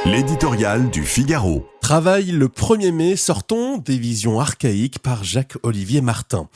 L'éditorial du Figaro. Travail le 1er mai, sortons des visions archaïques par Jacques-Olivier Martin.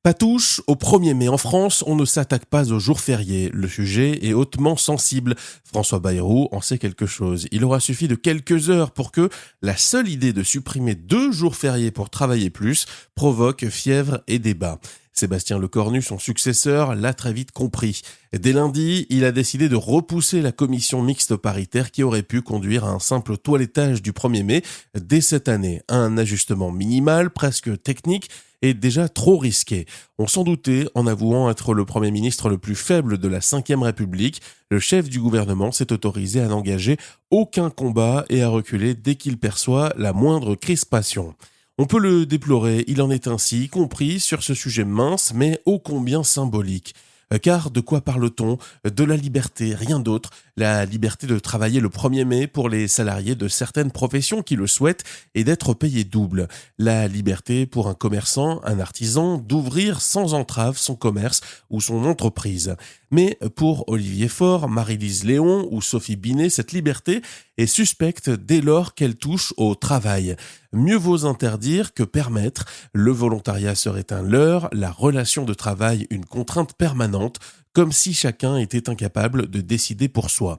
Patouche, au 1er mai en France, on ne s'attaque pas aux jours fériés. Le sujet est hautement sensible. François Bayrou en sait quelque chose. Il aura suffi de quelques heures pour que la seule idée de supprimer 2 jours fériés pour travailler plus provoque fièvre et débat. Sébastien Lecornu, son successeur, l'a très vite compris. Dès lundi, il a décidé de repousser la commission mixte paritaire qui aurait pu conduire à un simple toilettage du 1er mai dès cette année. Un ajustement minimal, presque technique, et déjà trop risqué. On s'en doutait en avouant être le Premier ministre le plus faible de la Ve République. Le chef du gouvernement s'est autorisé à n'engager aucun combat et à reculer dès qu'il perçoit la moindre crispation. On peut le déplorer, il en est ainsi, y compris sur ce sujet mince mais ô combien symbolique. Car de quoi parle-t-on ? De la liberté, rien d'autre. La liberté de travailler le 1er mai pour les salariés de certaines professions qui le souhaitent et d'être payés double. La liberté pour un commerçant, un artisan, d'ouvrir sans entrave son commerce ou son entreprise. Mais pour Olivier Faure, Marie-Lise Léon ou Sophie Binet, cette liberté est suspecte dès lors qu'elle touche au travail. Mieux vaut interdire que permettre. Le volontariat serait un leurre, la relation de travail une contrainte permanente, comme si chacun était incapable de décider pour soi.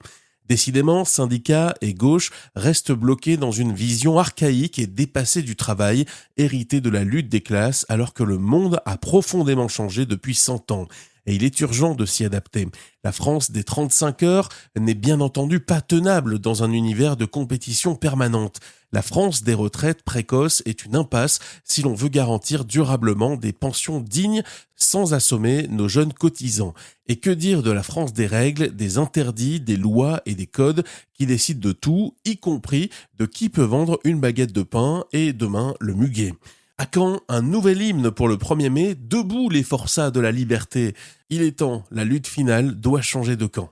Décidément, syndicats et gauche restent bloqués dans une vision archaïque et dépassée du travail, héritée de la lutte des classes, alors que le monde a profondément changé depuis 100 ans. Et il est urgent de s'y adapter. La France des 35 heures n'est bien entendu pas tenable dans un univers de compétition permanente. La France des retraites précoces est une impasse si l'on veut garantir durablement des pensions dignes sans assommer nos jeunes cotisants. Et que dire de la France des règles, des interdits, des lois et des codes qui décident de tout, y compris de qui peut vendre une baguette de pain et demain le muguet. À quand un nouvel hymne pour le 1er mai ? Debout les forçats de la liberté. Il est temps, la lutte finale doit changer de camp.